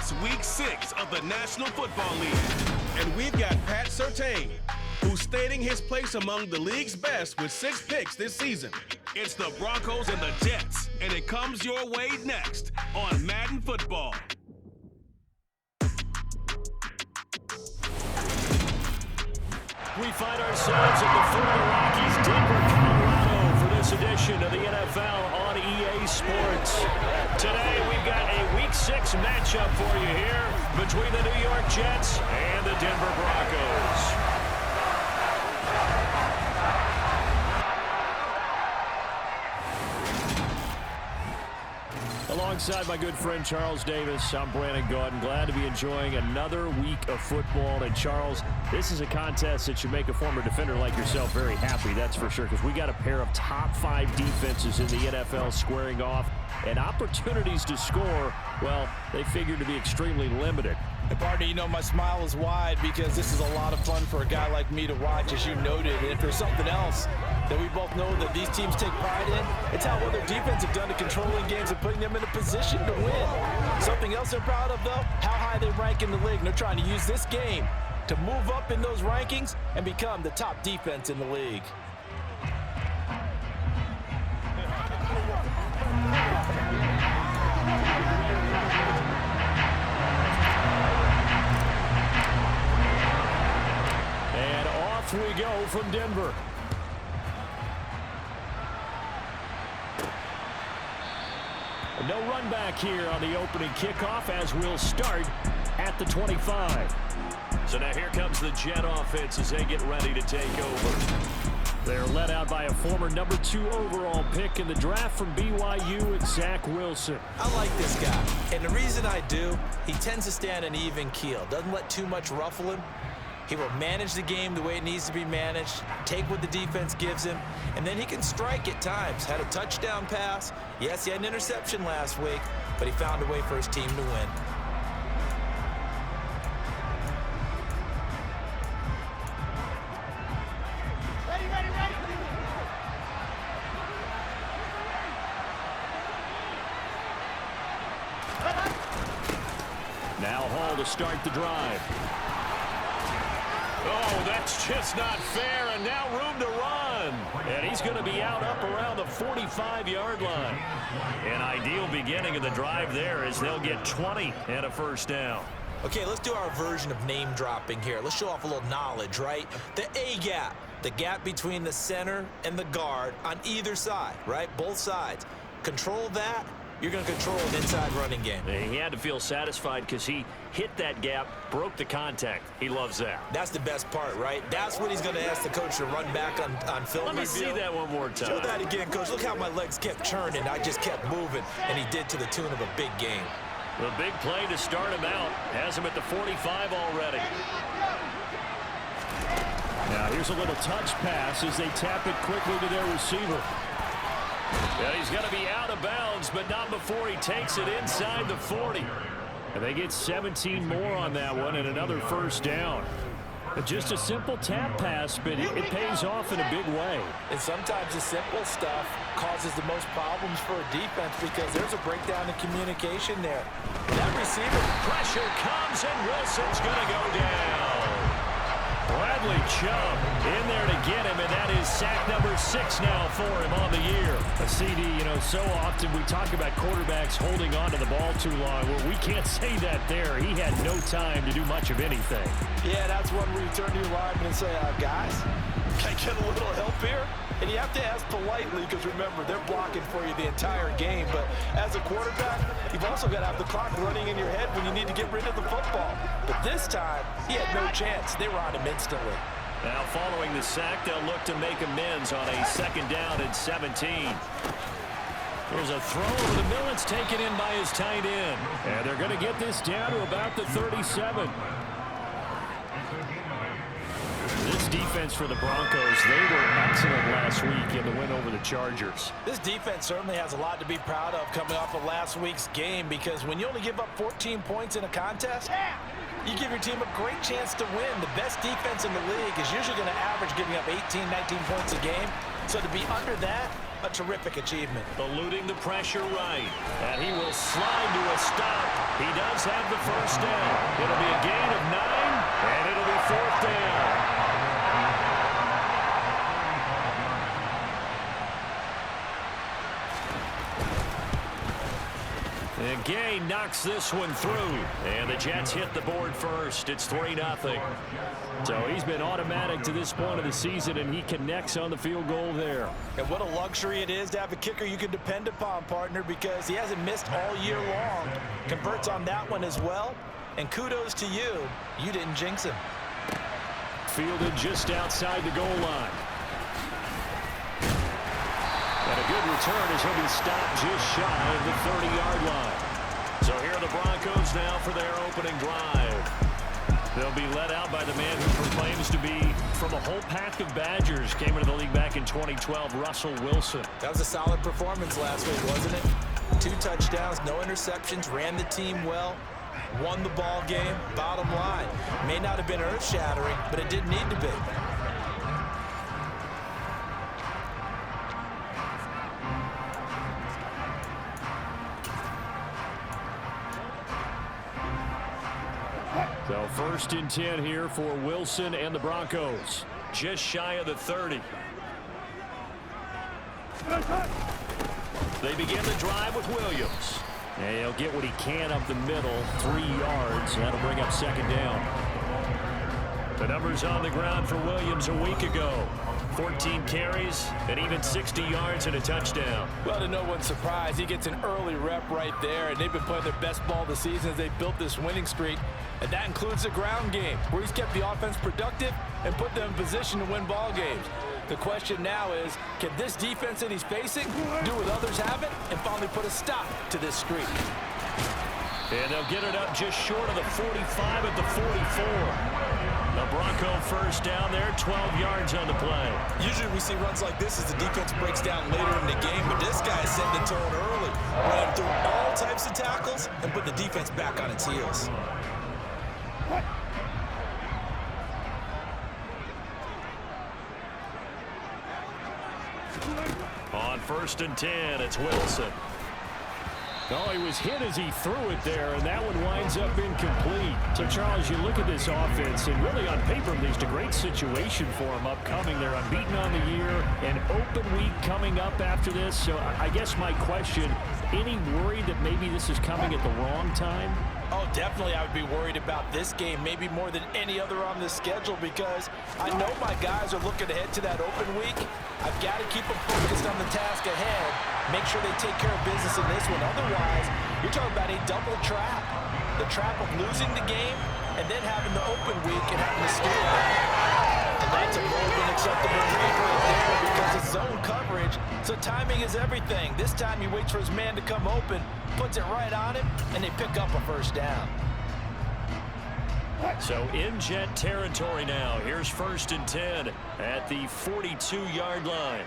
It's week 6 of the National Football League. And we've got Pat Surtain, who's stating his place among the league's best with 6 picks this season. It's the Broncos and the Jets, and it comes your way next on Madden Football. We find ourselves at the foot of the Rockies, Denver, Colorado, for this edition of the NFL on EA Sports. Today, we've got a Week 6 matchup for you here between the New York Jets and the Denver Broncos. Alongside my good friend Charles Davis, I'm Brandon Gaudin. Glad to be enjoying another week of football. And Charles, this is a contest that should make a former defender like yourself very happy, that's for sure, because we got a pair of top 5 defenses in the NFL squaring off, and opportunities to score, well, they figure to be extremely limited. And partner, you know my smile is wide because this is a lot of fun for a guy like me to watch, as you noted. And if there's something else that we both know that these teams take pride in, it's how well their defense have done at controlling games and putting them in a position to win. Something else they're proud of, though, how high they rank in the league. And they're trying to use this game to move up in those rankings and become the top defense in the league. We go from Denver. No run back here on the opening kickoff as we'll start at the 25. So now here comes the Jet offense as they get ready to take over. They're led out by a former number 2 overall pick in the draft from BYU, and Zach Wilson. I like this guy, and the reason I do, he tends to stand an even keel, doesn't let too much ruffle him. He will manage the game the way it needs to be managed, take what the defense gives him, and then he can strike at times. Had a touchdown pass. Yes, he had an interception last week, but he found a way for his team to win. Now Hall to start the drive. Oh, that's just not fair, and now room to run. And he's going to be out up around the 45-yard line. An ideal beginning of the drive there as they'll get 20 and a first down. Okay, let's do our version of name dropping here. Let's show off a little knowledge, right? The A-gap, the gap between the center and the guard on either side, right? Both sides. Control that. You're going to control an inside running game. He had to feel satisfied because he hit that gap, broke the contact. He loves that. That's the best part, right? That's what he's going to ask the coach to run back on film. Let me see that one more time. Show that again, coach. Look how my legs kept churning. I just kept moving, and he did to the tune of a big game. The big play to start him out has him at the 45 already. Now here's a little touch pass as they tap it quickly to their receiver. Yeah, he's going to be out of bounds, but not before he takes it inside the 40. And they get 17 more on that one and another first down. Just a simple tap pass, but it pays off in a big way. And sometimes the simple stuff causes the most problems for a defense because there's a breakdown in communication there. That receiver, pressure comes, and Wilson's going to go down. Bradley Chubb in there to get him, and that is sack number 6 now for him on the year. A CD, you know, so often we talk about quarterbacks holding on to the ball too long. Well, we can't say that there. He had no time to do much of anything. Yeah, that's one where you turn to your lineman and say, guys, can I get a little help here? And you have to ask politely because, remember, they're blocking for you the entire game. But as a quarterback, you've also got to have the clock running in your head when you need to get rid of the football. But this time, he had no chance. They were on him instantly. Now, following the sack, they'll look to make amends on a 2nd down and 17. There's a throw over the middle. It's taken in by his tight end. And they're going to get this down to about the 37. This defense for the Broncos, they were excellent last week in the win over the Chargers. This defense certainly has a lot to be proud of coming off of last week's game because when you only give up 14 points in a contest, you give your team a great chance to win. The best defense in the league is usually going to average giving up 18, 19 points a game. So to be under that a terrific achievement. Eluding the pressure right. And he will slide to a stop. He does have the first down. It'll be a gain of 9, and it'll be 4th down. And Gay knocks this one through. And the Jets hit the board first. It's 3-0. So he's been automatic to this point of the season, and he connects on the field goal there. And what a luxury it is to have a kicker you can depend upon, partner, because he hasn't missed all year long. Converts on that one as well. And kudos to you. You didn't jinx him. Fielded just outside the goal line. And a good return as he'll be stopped just shy of the 30-yard line. So here are the Broncos now for their opening drive. They'll be led out by the man who proclaims to be from a whole pack of Badgers. Came into the league back in 2012, Russell Wilson. That was a solid performance last week, wasn't it? 2 touchdowns, no interceptions, ran the team well, won the ball game. Bottom line, may not have been earth-shattering, but it didn't need to be. So 1st and 10 here for Wilson and the Broncos. Just shy of the 30. They begin the drive with Williams. And he'll get what he can up the middle, 3 yards. That'll bring up 2nd down. The numbers on the ground for Williams a week ago. 14 carries and even 60 yards and a touchdown. Well, to no one's surprise, he gets an early rep right there, and they've been playing their best ball this season as they built this winning streak. And that includes the ground game, where he's kept the offense productive and put them in position to win ball games. The question now is, can this defense that he's facing do what others haven't and finally put a stop to this streak? And they'll get it up just short of the 45 at the 44. The Bronco first down there, 12 yards on the play. Usually we see runs like this as the defense breaks down later in the game, but this guy is setting the tone early, running through all types of tackles and putting the defense back on its heels. On 1st and 10, it's Wilson. Oh, he was hit as he threw it there, and that one winds up incomplete. So, Charles, you look at this offense, and really on paper, at least a great situation for them upcoming. They're unbeaten on the year, an open week coming up after this. So, I guess my question, any worry that maybe this is coming at the wrong time? Oh, definitely I would be worried about this game, maybe more than any other on this schedule, because I know my guys are looking ahead to that open week. I've got to keep them focused on the task ahead, make sure they take care of business in this one. Otherwise, you're talking about a double trap. The trap of losing the game and then having the open week and having to steal it. And that's a more than acceptable read right there because it's zone coverage, so timing is everything. This time he waits for his man to come open, puts it right on him, and they pick up a first down. So in Jet territory now. Here's 1st and 10 at the 42-yard line.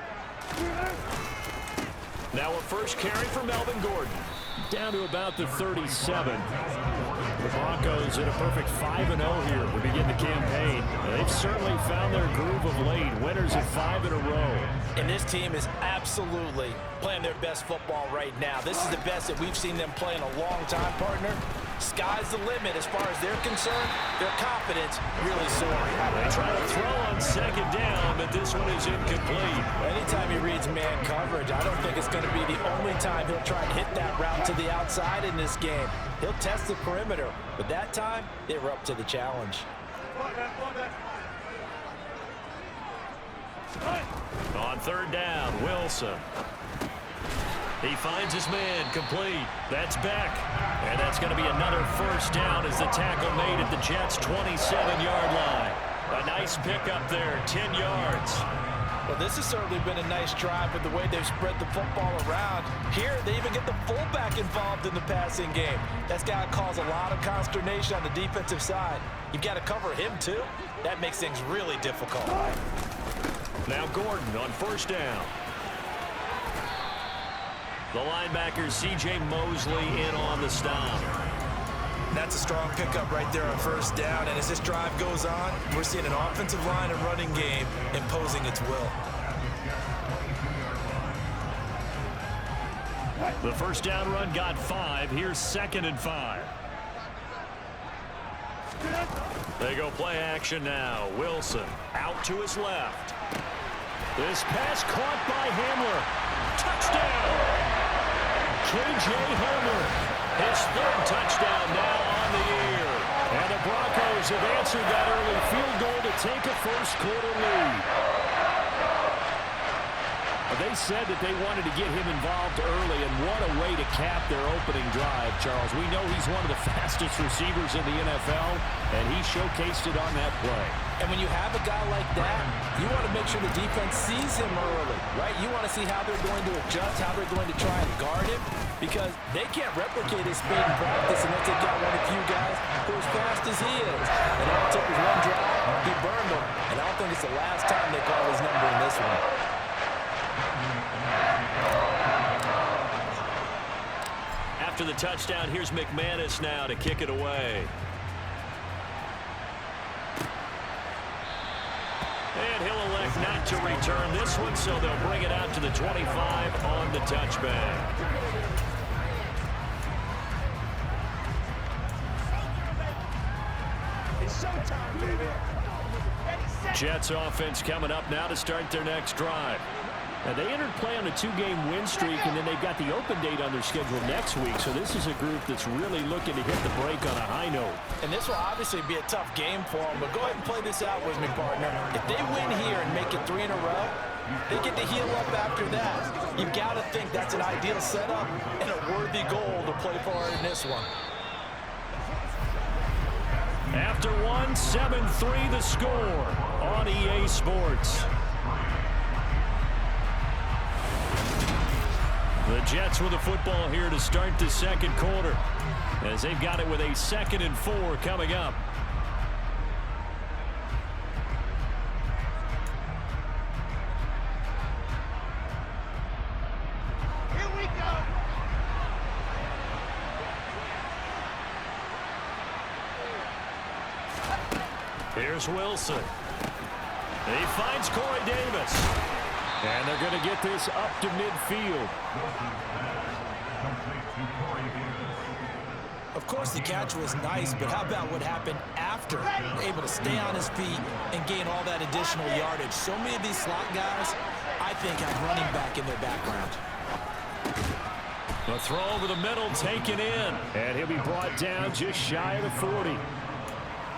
Now a first carry for Melvin Gordon. Down to about the 37. The Broncos in a perfect 5-0 here to begin the campaign. They've certainly found their groove of late. Winners of 5 in a row. And this team is absolutely playing their best football right now. This is the best that we've seen them play in a long time, partner. Sky's the limit as far as they're concerned. Their confidence really soaring. They try to throw on 2nd down, but this one is incomplete. Anytime he reads man coverage, I don't think it's going to be the only time he'll try and hit that route to the outside in this game. He'll test the perimeter, but that time, they were up to the challenge. On 3rd down, Wilson. He finds his man complete. That's Beck. And that's going to be another first down as the tackle made at the Jets' 27-yard line. A nice pickup there, 10 yards. Well, this has certainly been a nice drive with the way they've spread the football around. Here, they even get the fullback involved in the passing game. That's got to cause a lot of consternation on the defensive side. You've got to cover him, too. That makes things really difficult. Now Gordon on 1st down. The linebacker, C.J. Mosley, in on the stop. That's a strong pickup right there on 1st down. And as this drive goes on, we're seeing an offensive line and running game imposing its will. The first down run got 5. Here's 2nd and 5. They go play action now. Wilson out to his left. This pass caught by Hamler. Touchdown! K.J. Hamler. His 3rd touchdown now on the year. And the Broncos have answered that early field goal to take a first-quarter lead. They said that they wanted to get him involved early, and what a way to cap their opening drive, Charles. We know he's one of the fastest receivers in the NFL, and he showcased it on that play. And when you have a guy like that, you want to make sure the defense sees him early, right? You want to see how they're going to adjust, how they're going to try and guard him, because they can't replicate his speed in practice unless they've got one of the few guys who are as fast as he is. And all it took was one drive, he burned them, and I don't think it's the last time they call his number in this one. After the touchdown, here's McManus now to kick it away. And he'll elect not to return this one, so they'll bring it out to the 25 on the touchback. It's showtime, baby. Jets offense coming up now to start their next drive. Now, they entered play on a 2-game win streak, and then they've got the open date on their schedule next week. So this is a group that's really looking to hit the break on a high note. And this will obviously be a tough game for them, but go ahead and play this out with me, partner. If they win here and make it 3 in a row, they get to heal up after that. You've got to think that's an ideal setup and a worthy goal to play for in this one. After one, 7-3 the score on EA Sports. The Jets with the football here to start the second quarter, as they've got it with a 2nd and 4 coming up. Here we go. Here's Wilson. He finds Corey Davis. And they're going to get this up to midfield. Of course, the catch was nice, but how about what happened after? Able to stay on his feet and gain all that additional yardage. So many of these slot guys, I think, have running back in their background. The throw over the middle taken in. And he'll be brought down just shy of the 40.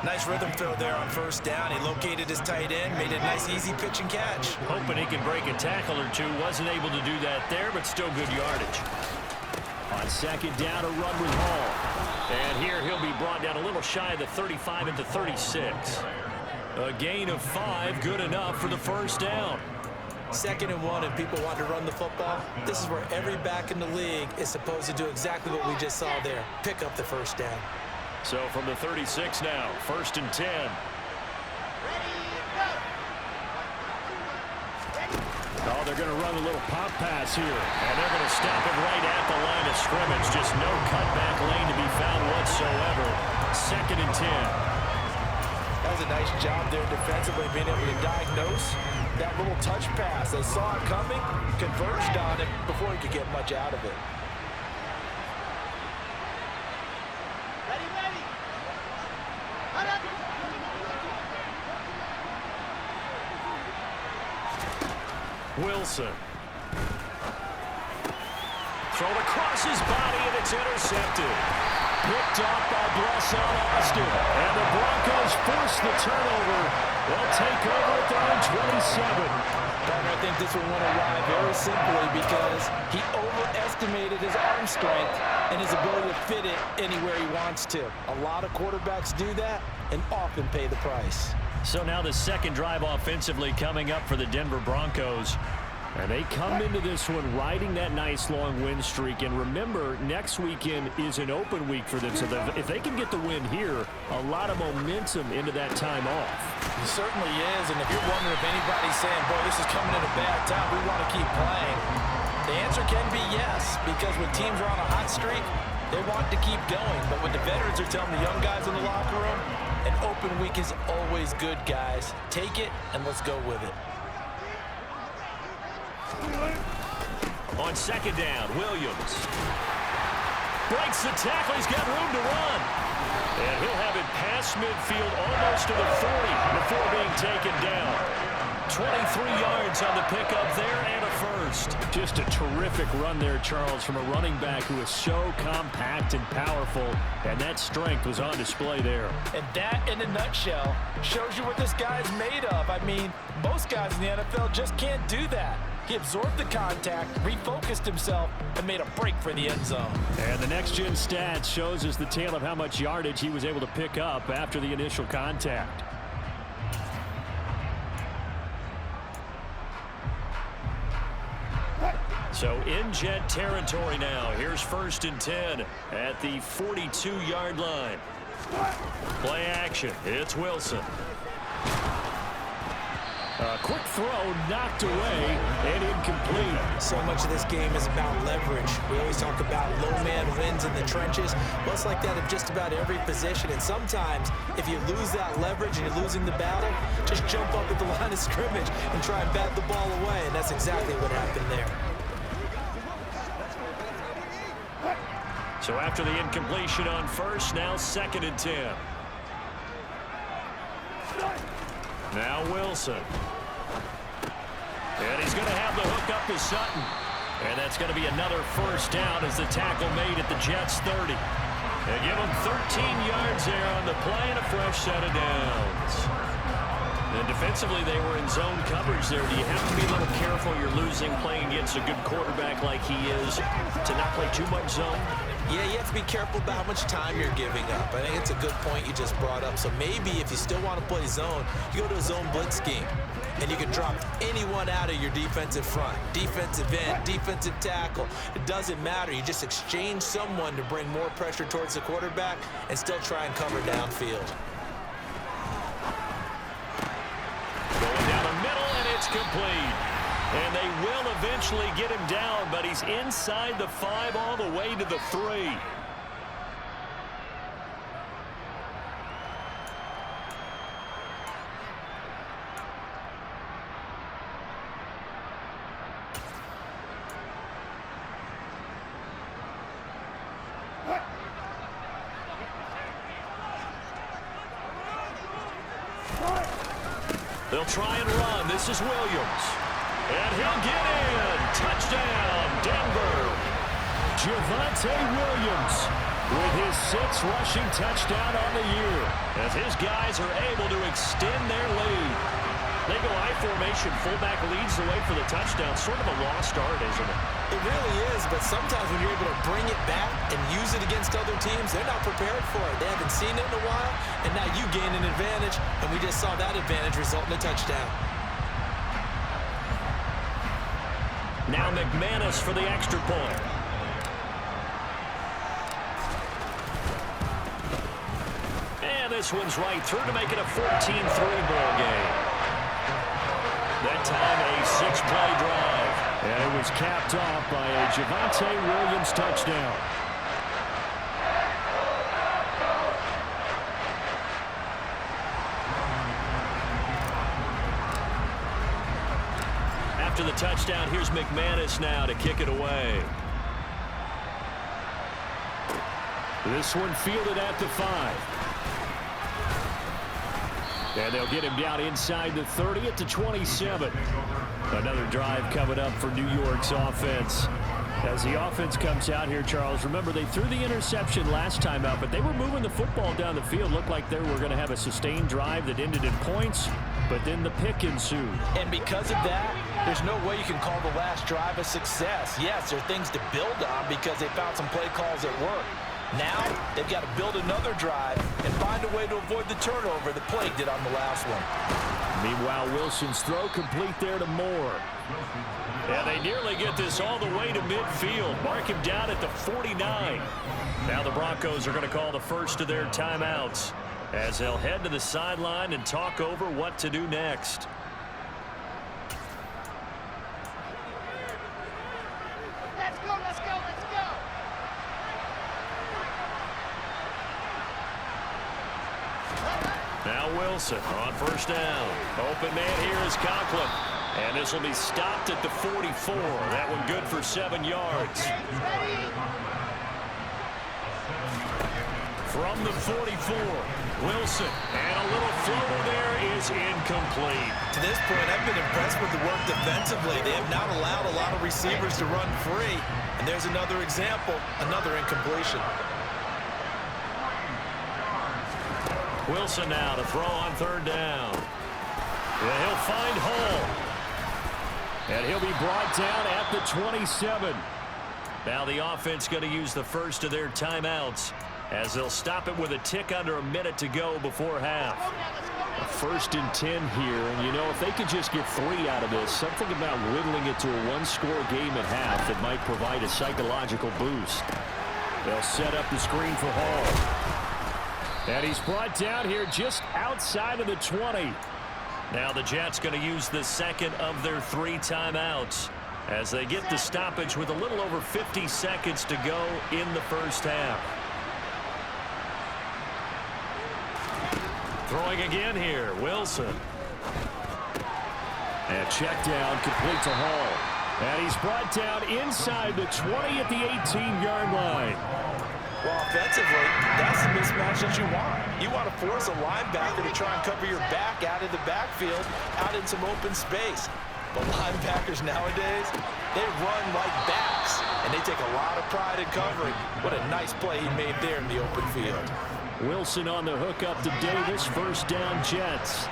Nice rhythm throw there on first down. He located his tight end, made a nice easy pitch and catch. Hoping he can break a tackle or two. Wasn't able to do that there, but still good yardage. On second down, a run with Hall. And here he'll be brought down a little shy of the 35 at the 36. A gain of 5, good enough for the first down. 2nd and 1, and people want to run the football. This is where every back in the league is supposed to do exactly what we just saw there. Pick up the first down. So from the 36 now, 1st and 10. Oh, they're going to run a little pop pass here. And they're going to stop it right at the line of scrimmage. Just no cutback lane to be found whatsoever. 2nd and 10. That was a nice job there defensively, being able to diagnose that little touch pass. They saw it coming, converged on it before he could get much out of it. Wilson. Thrown across his body, and it's intercepted. Picked off by Blesson Austin. And the Broncos force the turnover. They'll take over at their own 27. I think this one went awry very simply because he overestimated his arm strength and his ability to fit it anywhere he wants to. A lot of quarterbacks do that and often pay the price. So now the second drive offensively coming up for the Denver Broncos. And they come into this one riding that nice long win streak. And remember, next weekend is an open week for them. So if they can get the win here, a lot of momentum into that time off. It certainly is. And if you're wondering if anybody's saying, boy, this is coming at a bad time, we want to keep playing, the answer can be yes. Because when teams are on a hot streak, they want to keep going. But what the veterans are telling the young guys in the locker room, an open week is always good, guys. Take it, and let's go with it. On second down, Williams breaks the tackle. He's got room to run. And he'll have it past midfield almost to the 40 before being taken down. 23 yards on the pickup there and a first. Just a terrific run there, Charles, from a running back who is so compact and powerful, and that strength was on display there. And that, in a nutshell, shows you what this guy is made of. I mean, most guys in the NFL just can't do that. He absorbed the contact, refocused himself, and made a break for the end zone. And the next-gen stats shows us the tale of how much yardage he was able to pick up after the initial contact. So in Jet territory now. Here's 1st and 10 at the 42-yard line. Play action. It's Wilson. A quick throw knocked away and incomplete. So much of this game is about leverage. We always talk about low man wins in the trenches. Well, it's like that in just about every position. And sometimes, if you lose that leverage and you're losing the battle, just jump up at the line of scrimmage and try and bat the ball away. And that's exactly what happened there. So after the incompletion on first, now 2nd and 10. Now Wilson. And he's going to have the hook up to Sutton. And that's going to be another first down as the tackle made at the Jets' 30. They give him 13 yards there on the play and a fresh set of downs. And defensively, they were in zone coverage there. Do you have to be a little careful you're losing playing against a good quarterback like he is to not play too much zone? Yeah, you have to be careful about how much time you're giving up. I think it's a good point you just brought up. So maybe if you still want to play zone, you go to a zone blitz scheme. And you can drop anyone out of your defensive front. Defensive end, defensive tackle. It doesn't matter. You just exchange someone to bring more pressure towards the quarterback and still try and cover downfield. Going down the middle, and it's complete. And they will eventually get him down, but he's inside the 5 all the way to the 3. They'll try and run. This is Williams. And he'll get in. Touchdown, Denver. Javonte Williams with his 6th rushing touchdown on the year as his guys are able to extend their lead. They go I formation. Fullback leads the way for the touchdown. Sort of a lost art, isn't it? It really is, but sometimes when you're able to bring it back and use it against other teams, they're not prepared for it. They haven't seen it in a while, and now you gain an advantage, and we just saw that advantage result in a touchdown. Now McManus for the extra point. And this one's right through to make it a 14-3 ball game. That time a 6-play drive. And it was capped off by a Javonte Williams touchdown. After the touchdown, here's McManus now to kick it away. This one fielded at the 5. And they'll get him down inside the 30 at the 27. Another drive coming up for New York's offense. As the offense comes out here, Charles, remember they threw the interception last time out, but they were moving the football down the field. Looked like they were going to have a sustained drive that ended in points, but then the pick ensued. And because of that, there's no way you can call the last drive a success. Yes, there are things to build on because they found some play calls that work. Now, they've got to build another drive and find a way to avoid the turnover the Plague did on the last one. Meanwhile, Wilson's throw complete there to Moore. And they nearly get this all the way to midfield. Mark him down at the 49. Now the Broncos are going to call the first of their timeouts as they'll head to the sideline and talk over what to do next. Let's go, let's go, let's go. Now Wilson on first down. Open man here is Conklin. And this will be stopped at the 44. That one good for 7 yards. From the 44, Wilson. And a little floater there is incomplete. To this point, I've been impressed with the work defensively. They have not allowed a lot of receivers to run free. And there's another example, another incompletion. Wilson now to throw on 3rd down. And he'll find Hall. And he'll be brought down at the 27. Now the offense going to use the first of their timeouts as they'll stop it with a tick under a minute to go before half. 1st and 10 here, and you know, if they could just get 3 out of this, something about whittling it to a 1-score game at half that might provide a psychological boost. They'll set up the screen for Hall. And he's brought down here just outside of the 20. Now the Jets going to use the second of their 3 timeouts as they get the stoppage with a little over 50 seconds to go in the first half. Throwing again here, Wilson. And check down, complete to Hall. And he's brought down inside the 20 at the 18-yard line. Well, offensively, that's the mismatch that you want. You want to force a linebacker to try and cover your back out of the backfield, out in some open space. But linebackers nowadays, they run like backs, and they take a lot of pride in covering. What a nice play he made there in the open field. Wilson on the hook up to Davis. 1st down, Jets.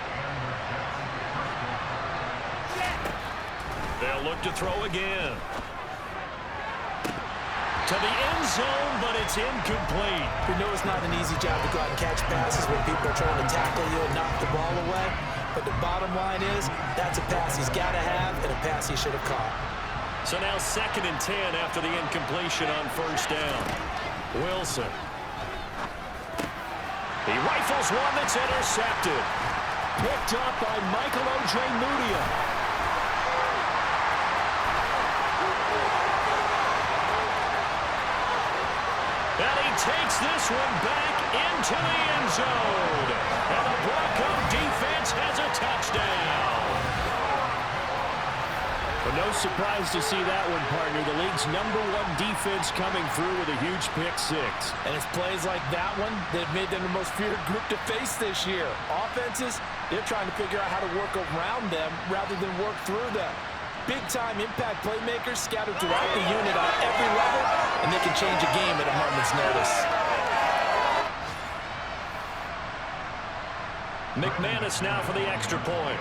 They'll look to throw again. To the end zone, but it's incomplete. We know it's not an easy job to go out and catch passes when people are trying to tackle you and knock the ball away. But the bottom line is, that's a pass he's got to have and a pass he should have caught. So now 2nd and 10 after the incompletion on 1st down. Wilson. He rifles one that's intercepted. Picked up by Michael Ojemudia. And he takes this one back into the end zone. And the Bronco defense has a touchdown. But no surprise to see that one, partner. The league's #1 defense coming through with a huge pick 6. And it's plays like that one that made them the most feared group to face this year. Offenses, they're trying to figure out how to work around them rather than work through them. Big-time impact playmakers scattered throughout the unit on every level, and they can change a game at a moment's notice. McManus now for the extra point.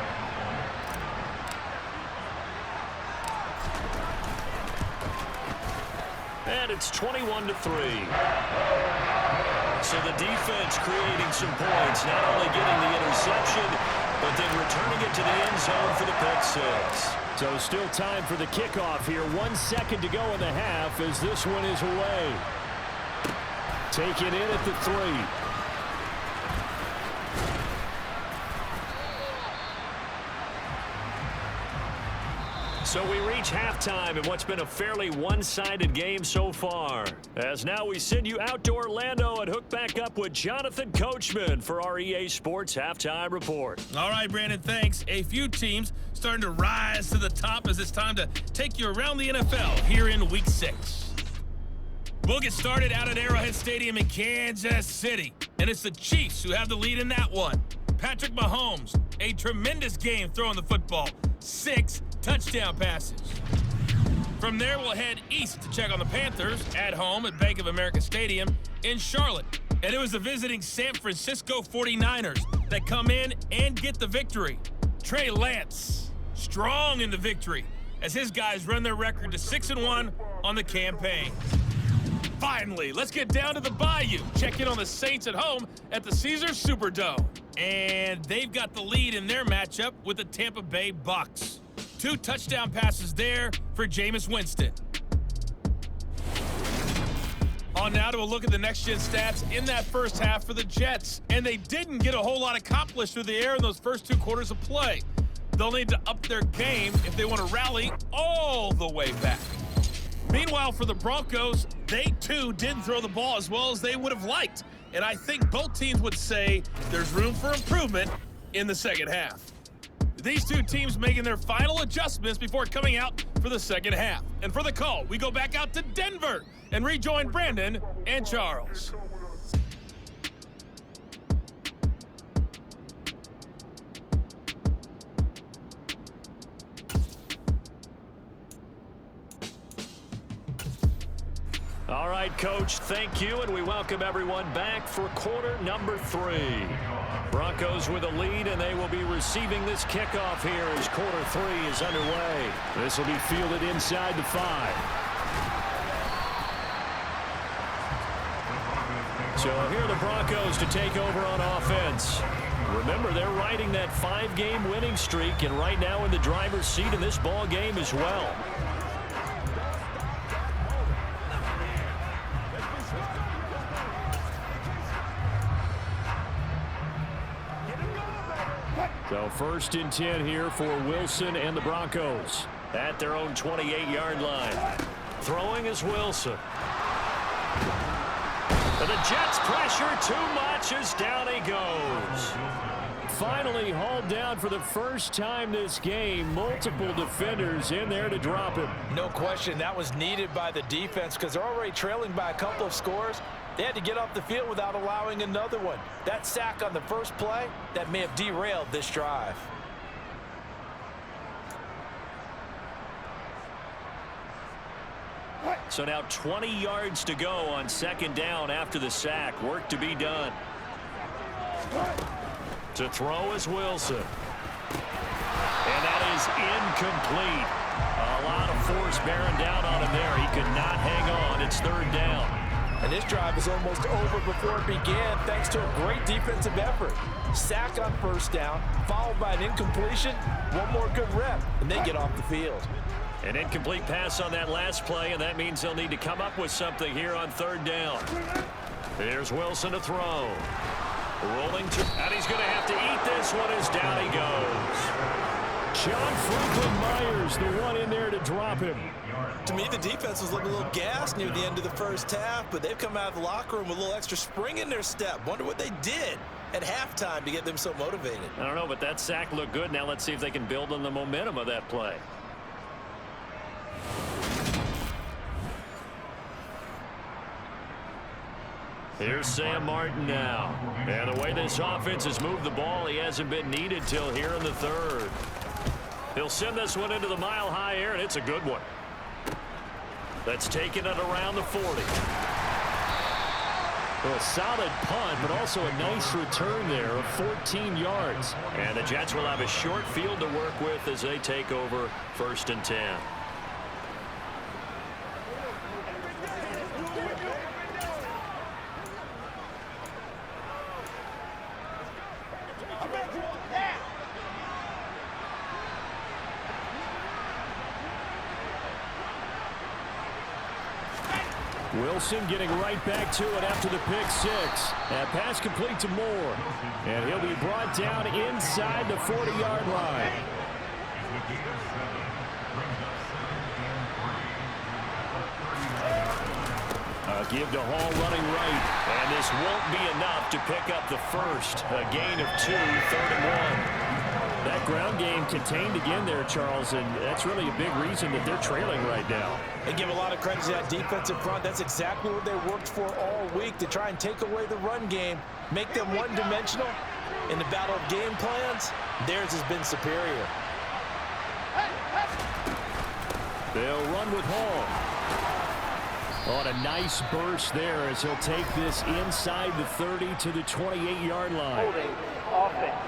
And it's 21-3. So the defense creating some points, not only getting the interception, but then returning it to the end zone for the pick 6. So still time for the kickoff here. 1 second to go in the half as this one is away. Taken in at the 3. So we reach halftime in what's been a fairly one-sided game so far. As now we send you out to Orlando and hook back up with Jonathan Coachman for our EA Sports Halftime Report. All right, Brandon, thanks. A few teams starting to rise to the top as it's time to take you around the NFL here in Week 6. We'll get started out at Arrowhead Stadium in Kansas City, and it's the Chiefs who have the lead in that one. Patrick Mahomes, a tremendous game throwing the football. 6 touchdown passes. From there, we'll head east to check on the Panthers at home at Bank of America Stadium in Charlotte. And it was the visiting San Francisco 49ers that come in and get the victory. Trey Lance, strong in the victory as his guys run their record to 6-1 on the campaign. Finally, let's get down to the Bayou. Check in on the Saints at home at the Caesars Superdome. And they've got the lead in their matchup with the Tampa Bay Bucks. 2 touchdown passes there for Jameis Winston. On now to a look at the next-gen stats in that first half for the Jets. And they didn't get a whole lot accomplished through the air in those first 2 quarters of play. They'll need to up their game if they want to rally all the way back. Meanwhile, for the Broncos, they too didn't throw the ball as well as they would have liked. And I think both teams would say there's room for improvement in the second half. These two teams making their final adjustments before coming out for the second half. And for the call, we go back out to Denver and rejoin Brandon and Charles. All right, Coach, thank you, and we welcome everyone back for quarter number 3. Broncos with a lead, and they will be receiving this kickoff here as quarter 3 is underway. This will be fielded inside the 5. So here are the Broncos to take over on offense. Remember, they're riding that 5-game winning streak, and right now in the driver's seat in this ball game as well. So 1st and 10 here for Wilson and the Broncos at their own 28-yard line. Throwing is Wilson. And the Jets pressure too much as down he goes. Finally hauled down for the first time this game. Multiple defenders in there to drop him. No question, that was needed by the defense because they're already trailing by a couple of scores. They had to get off the field without allowing another one. That sack on the first play, that may have derailed this drive. So now 20 yards to go on 2nd down after the sack. Work to be done. To throw is Wilson. And that is incomplete. A lot of force bearing down on him there. He could not hang on. It's 3rd down. And this drive is almost over before it began thanks to a great defensive effort. Sack on 1st down, followed by an incompletion. One more good rep, and they get off the field. An incomplete pass on that last play, and that means they'll need to come up with something here on 3rd down. Here's Wilson to throw. Rolling to, and he's going to have to eat this one as down he goes. John Franklin Myers, the one in there to drop him. To me, the defense was looking a little gassed near the end of the first half, but they've come out of the locker room with a little extra spring in their step. Wonder what they did at halftime to get them so motivated. I don't know, but that sack looked good. Now let's see if they can build on the momentum of that play. Here's Sam Martin now. And the way this offense has moved the ball, he hasn't been needed till here in the 3rd. He'll send this one into the mile-high air, and it's a good one. That's taken it around the 40. Well, a solid punt, but also a nice return there of 14 yards. And the Jets will have a short field to work with as they take over 1st and 10. Wilson getting right back to it after the pick 6. And pass complete to Moore. And he'll be brought down inside the 40-yard line. Give to Hall running right. And this won't be enough to pick up the first. A gain of 2, 3rd and 1. That ground game contained again there, Charles, and that's really a big reason that they're trailing right now. They give a lot of credit to that defensive front. That's exactly what they worked for all week, to try and take away the run game, make them one-dimensional. In the battle of game plans, theirs has been superior. They'll run with Hall. On a nice burst there as he'll take this inside the 30 to the 28-yard line. Holding offense.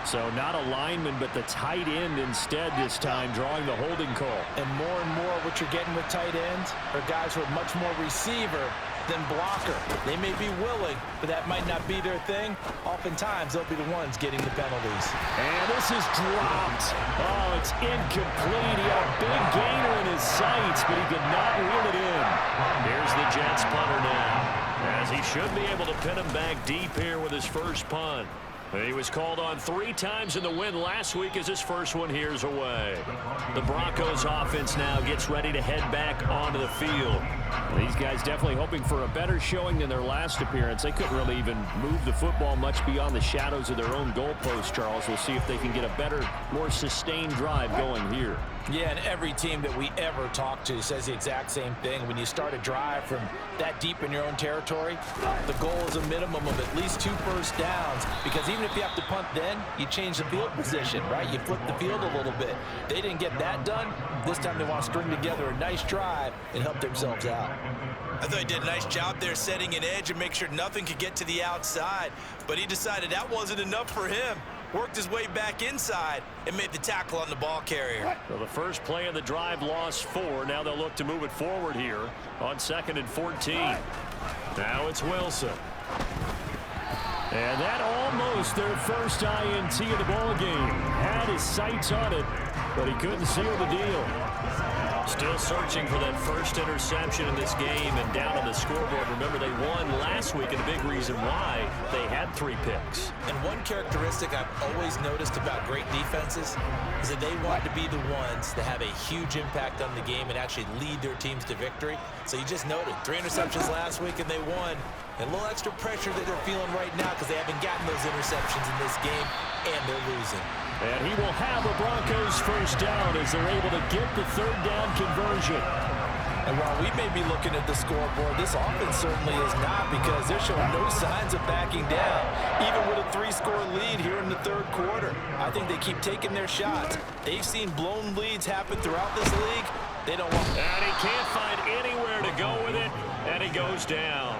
So not a lineman, but the tight end instead this time, drawing the holding call. And more what you're getting with tight ends are guys who are much more receiver than blocker. They may be willing, but that might not be their thing. Oftentimes, they'll be the ones getting the penalties. And this is dropped. Oh, it's incomplete. He had a big gainer in his sights, but he could not reel it in. Here's the Jets punter now, as he should be able to pin him back deep here with his first punt. He was called on 3 times in the win last week as his first one here's away. The Broncos offense now gets ready to head back onto the field. These guys definitely hoping for a better showing than their last appearance. They couldn't really even move the football much beyond the shadows of their own goalpost, Charles. We'll see if they can get a better, more sustained drive going here. Yeah, and every team that we ever talk to says the exact same thing. When you start a drive from that deep in your own territory, the goal is a minimum of at least 2 first downs, because even if you have to punt then, you change the field position, right? You flip the field a little bit. They didn't get that done. This time they want to string together a nice drive and help themselves out. I thought he did a nice job there setting an edge and make sure nothing could get to the outside, but he decided that wasn't enough for him. Worked his way back inside and made the tackle on the ball carrier. Well, the first play of the drive lost 4. Now they'll look to move it forward here on 2nd and 14. Now it's Wilson. And that almost their first INT of the ball game. Had his sights on it, but he couldn't seal the deal. Still searching for that first interception in this game and down on the scoreboard. Remember, they won last week, and a big reason why they had 3 picks. And one characteristic I've always noticed about great defenses is that they want to be the ones that have a huge impact on the game and actually lead their teams to victory. So you just noted 3 interceptions last week and they won. And a little extra pressure that they're feeling right now because they haven't gotten those interceptions in this game and they're losing. And he will have a Broncos first down as they're able to get the 3rd down conversion. And while we may be looking at the scoreboard, this offense certainly is not, because they're showing no signs of backing down, even with a 3-score lead here in the 3rd quarter. I think they keep taking their shots. They've seen blown leads happen throughout this league. They don't want... And he can't find anywhere to go with it, and he goes down.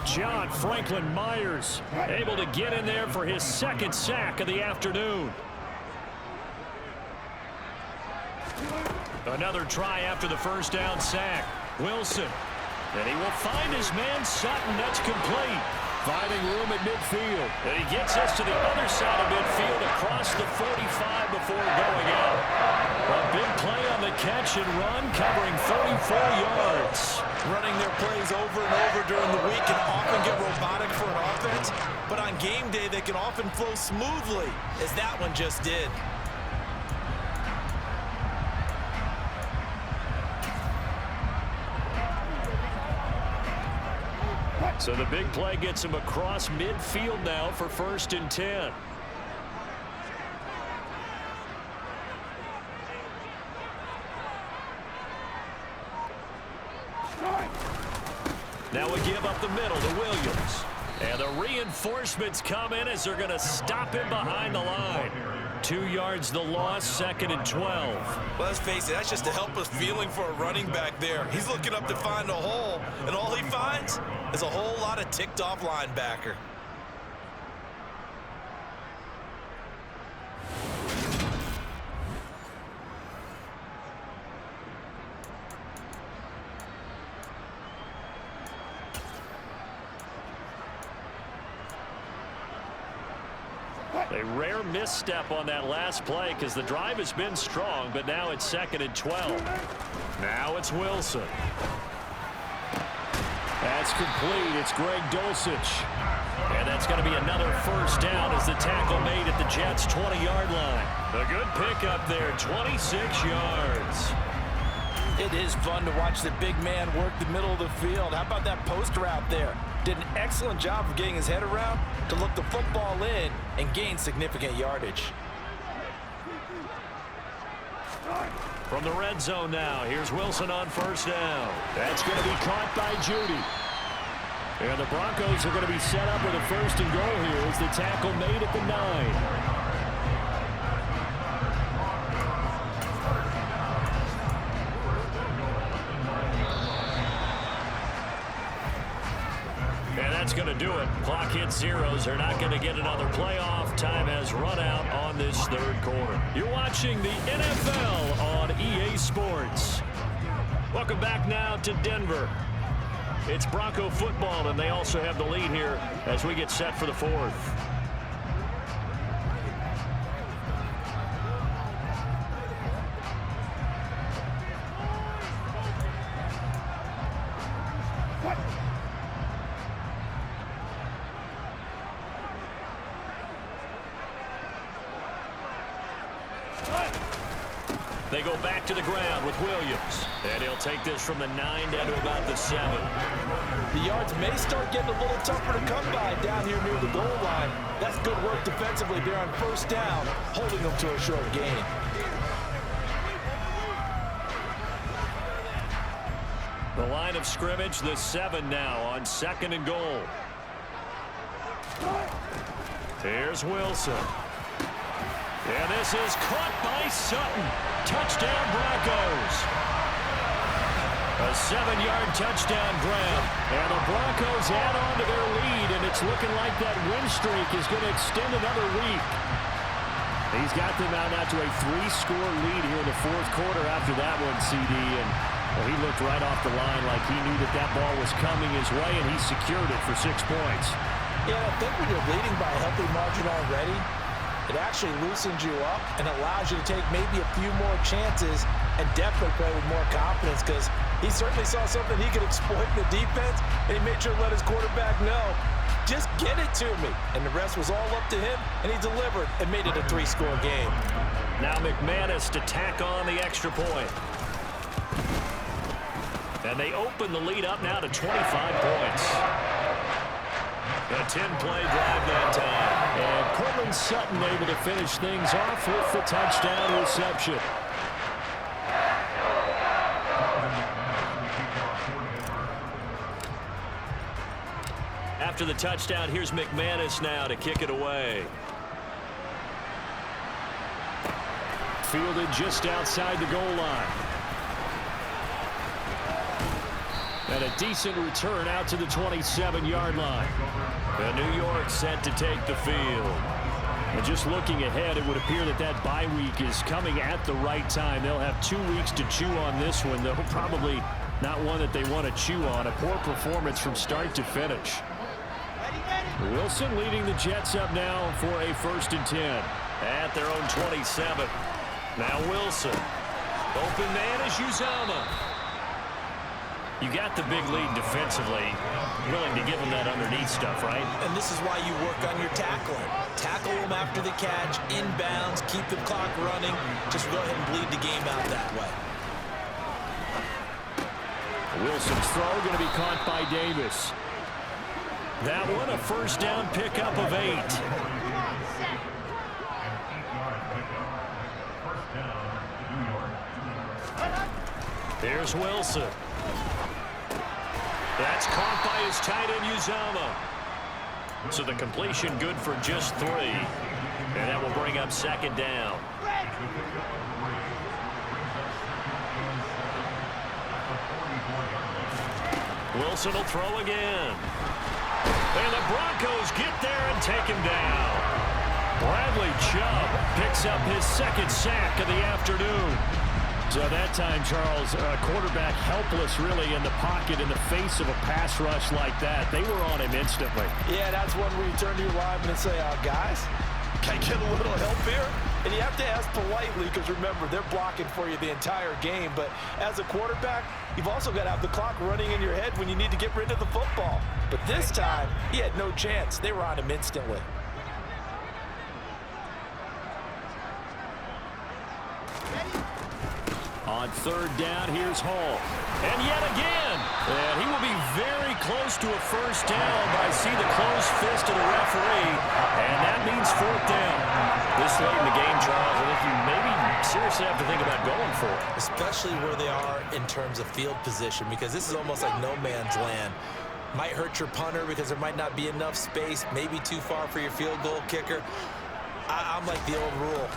John Franklin Myers able to get in there for his 2nd sack of the afternoon. Another try after the first down sack. Wilson. And he will find his man Sutton. That's complete. Finding room at midfield. And he gets us to the other side of midfield across the 45 before going out. A big play on the catch and run, covering 34 yards. Running their plays over and over during the week can often get robotic for an offense, but on game day they can often flow smoothly, as that one just did. So the big play gets him across midfield now for 1st and 10. Now we give up the middle to Williams. And the reinforcements come in as they're going to stop him behind the line. 2 yards the loss, 2nd and 12. Well, let's face it, that's just a helpless feeling for a running back there. He's looking up to find a hole, and all he finds is a whole lot of ticked-off linebacker. A rare misstep on that last play because the drive has been strong, but now it's 2nd and 12. Now it's Wilson. That's complete. It's Greg Dulcich. And that's going to be another first down as the tackle made at the Jets' 20-yard line. A good pickup there, 26 yards. It is fun to watch the big man work the middle of the field. How about that post route there? Did an excellent job of getting his head around to look the football in and gain significant yardage. From the red zone now, here's Wilson on first down. That's going to be caught by Judy. And the Broncos are going to be set up with a 1st and goal here as the tackle made at the 9. And that's going to do it. Clock hits zeros. They're not going to get another playoff. Time has run out on this 3rd quarter. You're watching the NFL on EA Sports. Welcome back now to Denver. It's Bronco football, and they also have the lead here as we get set for the 4th. They go back to the ground with Williams. And he'll take this from the 9 down to about the 7. The yards may start getting a little tougher to come by down here near the goal line. That's good work defensively there on first down, holding them to a short gain. The line of scrimmage, the 7 now on 2nd and goal. Here's Wilson. And this is caught by Sutton. Touchdown Broncos. A 7-yard touchdown grab. And the Broncos add on to their lead, and it's looking like that win streak is going to extend another week. He's got them out now to a 3-score lead here in the 4th quarter after that one, CD. And well, he looked right off the line like he knew that that ball was coming his way, and he secured it for 6 points. Yeah, I think when you're leading by a healthy margin already, it actually loosens you up and allows you to take maybe a few more chances and definitely play with more confidence, because he certainly saw something he could exploit in the defense, and he made sure to let his quarterback know, just get it to me. And the rest was all up to him, and he delivered and made it a 3-score game. Now McManus to tack on the extra point. And they open the lead up now to 25 points. A 10-play drive that time. And Cortland Sutton able to finish things off with the touchdown reception. After the touchdown, here's McManus now to kick it away. Fielded just outside the goal line. And a decent return out to the 27-yard line. And New York set to take the field. And just looking ahead, it would appear that that bye week is coming at the right time. They'll have 2 weeks to chew on this one, though probably not one that they want to chew on. A poor performance from start to finish. Wilson leading the Jets up now for a 1st and 10. At their own 27. Now Wilson. Open man is Uzomah. You got the big lead defensively. Willing to give them that underneath stuff, right? And this is why you work on your tackling. Tackle them after the catch, inbounds, keep the clock running. Just go ahead and bleed the game out that way. Wilson's throw going to be caught by Davis. That one a 1st down pickup of 8. Here's Wilson. That's caught by his tight end, Uzomah. So the completion good for just 3. And that will bring up 2nd down. Wilson will throw again. And the Broncos get there and take him down. Bradley Chubb picks up his 2nd sack of the afternoon. So that time, Charles, quarterback helpless really in the pocket in the face of a pass rush like that. They were on him instantly. Yeah, that's one where you turn to your lineman and say, guys, can I get a little help here? And you have to ask politely, because remember, they're blocking for you the entire game. But as a quarterback, you've also got to have the clock running in your head when you need to get rid of the football. But this time, he had no chance. They were on him instantly. On 3rd down, here's Hall. And yet again, and he will be very close to a 1st down, but I see the closed fist of the referee, and that means 4th down. This late in the game, Charles, I think you maybe seriously have to think about going for it. Especially where they are in terms of field position, because this is almost like no man's land. Might hurt your punter because there might not be enough space, maybe too far for your field goal kicker. I'm like the old rule.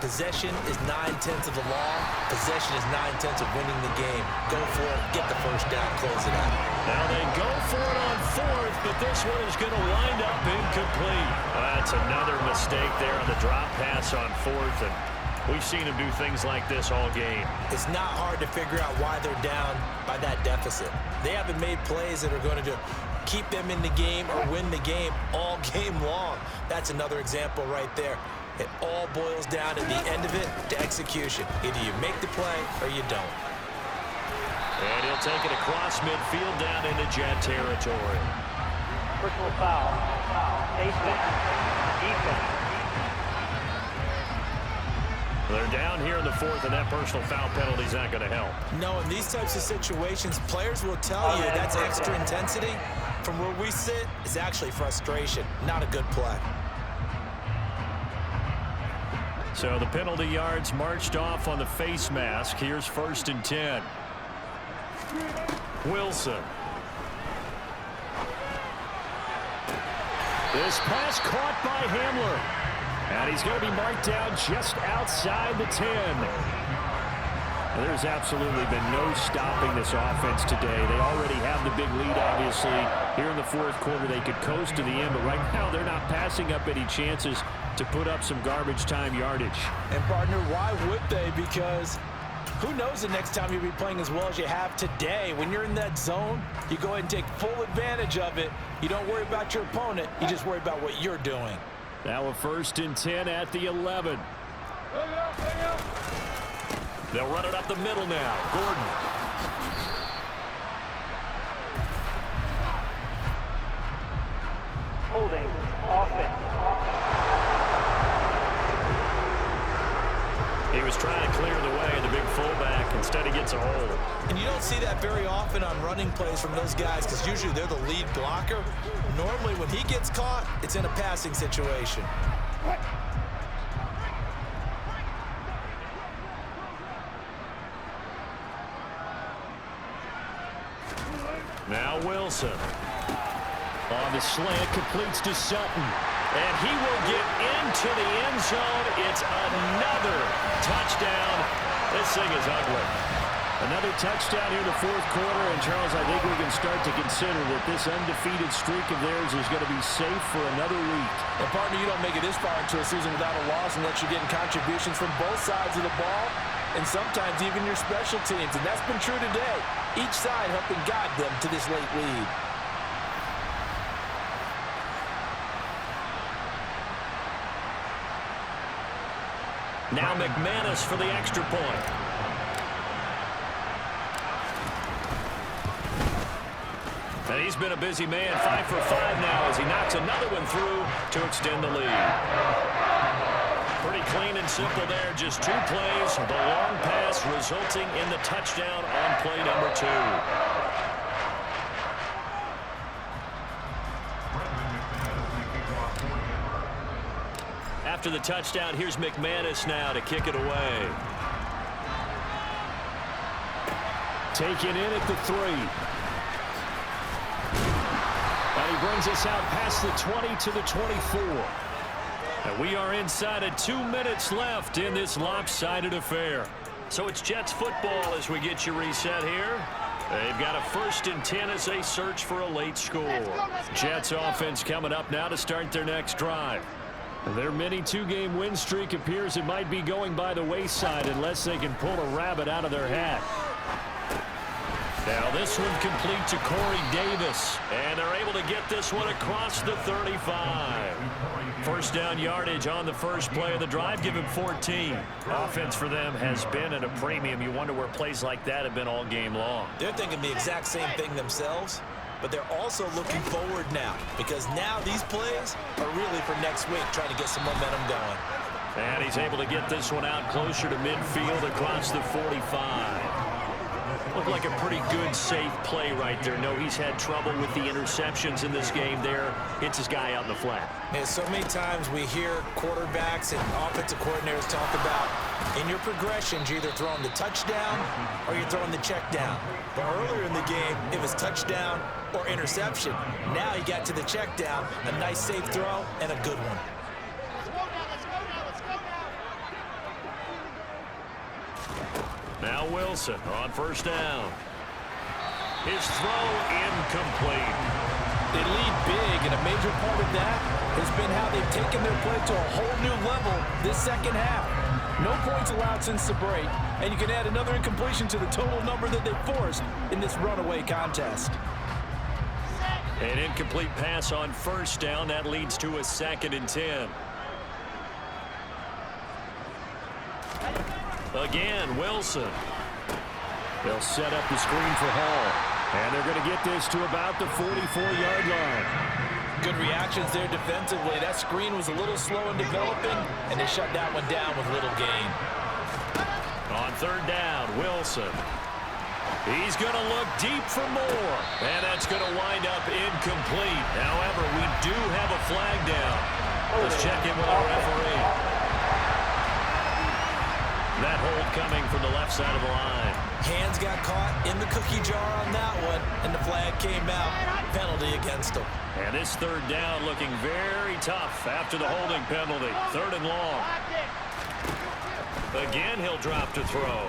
Possession is 9/10 of the law. Possession is 9/10 of winning the game. Go for it. Get the 1st down. Close it out. Now they go for it on 4th, but this one is going to wind up incomplete. That's another mistake there on the drop pass on 4th, and we've seen him do things like this all game. It's not hard to figure out why they're down by that deficit. They haven't made plays that are going to keep them in the game or win the game all game long. That's another example right there. It all boils down at the end of it to execution. Either you make the play or you don't. And he'll take it across midfield down into Jet territory. Personal foul. Defense. They're down here in the fourth, and that personal foul penalty is not going to help. No, in these types of situations, players will tell you that's extra intensity. From where we sit, it's actually frustration, not a good play. So the penalty yards marched off on the face mask. Here's 1st and 10. Wilson. This pass caught by Hamler. And he's going to be marked down just outside the 10. There's absolutely been no stopping this offense today. They already have the big lead, obviously. Here in the fourth quarter, they could coast to the end, but right now they're not passing up any chances to put up some garbage time yardage. And, partner, why would they? Because who knows the next time you'll be playing as well as you have today. When you're in that zone, you go ahead and take full advantage of it. You don't worry about your opponent. You just worry about what you're doing. Now a 1st and 10 at the 11. They'll run it up the middle now. Gordon. Holding offense. He was trying to clear the way, the big fullback. Instead, he gets a hold. And you don't see that very often on running plays from those guys because usually they're the lead blocker. Normally, when he gets caught, it's in a passing situation. Now Wilson. On the slant, completes to Sutton. And he will get into the end zone. It's another touchdown. This thing is ugly. Another touchdown here in the fourth quarter. And, Charles, I think we can start to consider that this undefeated streak of theirs is going to be safe for another week. And, partner, you don't make it this far into a season without a loss unless you're getting contributions from both sides of the ball and sometimes even your special teams. And that's been true today. Each side helping guide them to this late lead. Now McManus for the extra point. And he's been a busy man, 5 for 5 now as he knocks another one through to extend the lead. Pretty clean and simple there, just 2 plays. The long pass resulting in the touchdown on play number 2. After the touchdown, here's McManus now to kick it away. Taken in at the 3. And he brings us out past the 20 to the 24. And we are inside of 2 minutes left in this lopsided affair. So it's Jets football as we get you reset here. They've got a 1st and 10 as they search for a late score. Jets offense coming up now to start their next drive. Their mini 2-game win streak appears it might be going by the wayside unless they can pull a rabbit out of their hat. Now this one complete to Corey Davis. And they're able to get this one across the 35. First down yardage on the first play of the drive. Give him 14. Offense for them has been at a premium. You wonder where plays like that have been all game long. They're thinking the exact same thing themselves. But they're also looking forward now because now these plays are really for next week, trying to get some momentum going. And he's able to get this one out closer to midfield across the 45. Looked like a pretty good, safe play right there. No, he's had trouble with the interceptions in this game there. Hits his guy out in the flat. And so many times we hear quarterbacks and offensive coordinators talk about in your progressions, you're either throwing the touchdown or you're throwing the check down. But earlier in the game, it was touchdown or interception. Now he got to the check down, a nice safe throw, and a good one. Now Wilson on first down. His throw incomplete. They lead big, and a major part of that has been how they've taken their play to a whole new level this second half. No points allowed since the break, and you can add another incompletion to the total number that they forced in this runaway contest. An incomplete pass on first down. That leads to a 2nd and 10. Again, Wilson. They'll set up the screen for Hall. And they're going to get this to about the 44-yard line. Good reactions there defensively. That screen was a little slow in developing, and they shut that one down with little gain. On third down, Wilson. He's going to look deep for more, and that's going to wind up incomplete. However, we do have a flag down. Let's check in with our referee. That hold coming from the left side of the line. Hands got caught in the cookie jar on that one, and the flag came out. Penalty against him. And this third down looking very tough after the holding penalty. Third and long. Again, he'll drop to throw.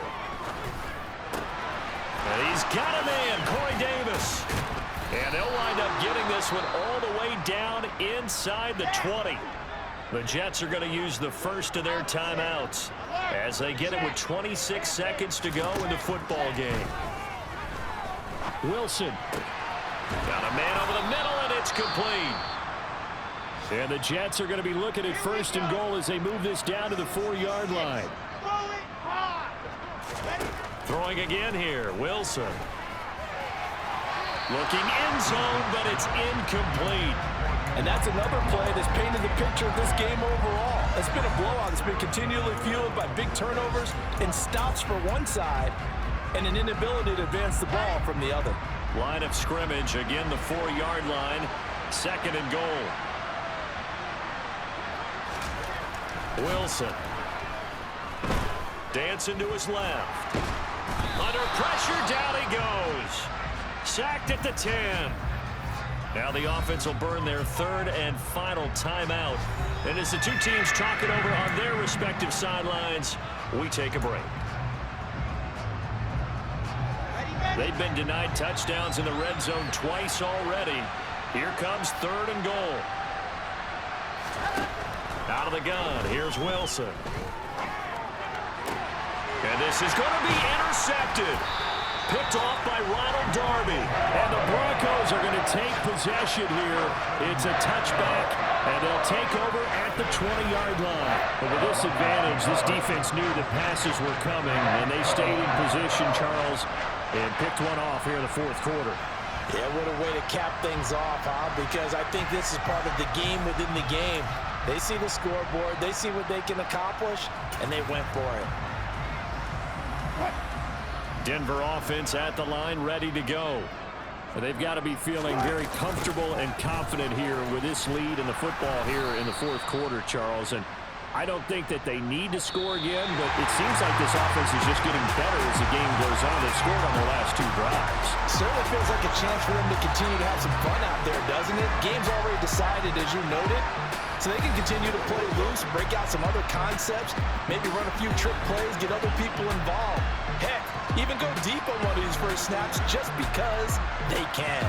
And he's got a man, Corey Davis. And they'll wind up getting this one all the way down inside the 20. The Jets are going to use the first of their timeouts as they get it with 26 seconds to go in the football game. Wilson. Got a man over the middle, and it's complete. And the Jets are going to be looking at first and goal as they move this down to the 4-yard line. Throwing again here, Wilson. Looking end zone, but it's incomplete. And that's another play that's painted the picture of this game overall. It's been a blowout. It's been continually fueled by big turnovers and stops for one side and an inability to advance the ball from the other. Line of scrimmage, again the 4-yard line, second and goal. Wilson. Dancing to his left. Under pressure, down he goes. Sacked at the 10. Now the offense will burn their third and final timeout. And as the two teams talk it over on their respective sidelines, we take a break. They've been denied touchdowns in the red zone twice already. Here comes third and goal. Out of the gun, here's Wilson. And this is going to be intercepted. Picked off by Ronald Darby. And the Broncos are going to take possession here. It's a touchback, and they'll take over at the 20-yard line. But with this advantage, this defense knew that passes were coming, and they stayed in position, Charles, and picked one off here in the fourth quarter. Yeah, what a way to cap things off, huh? Because I think this is part of the game within the game. They see the scoreboard, they see what they can accomplish, and they went for it. Denver offense at the line, ready to go. They've got to be feeling very comfortable and confident here with this lead in the football here in the fourth quarter, Charles. And I don't think that they need to score again, but it seems like this offense is just getting better as the game goes on. They've scored on their last two drives. Certainly feels like a chance for them to continue to have some fun out there, doesn't it? Game's already decided, as you noted. So they can continue to play loose, break out some other concepts, maybe run a few trick plays, get other people involved. Heck, even go deep on one of these first snaps just because they can.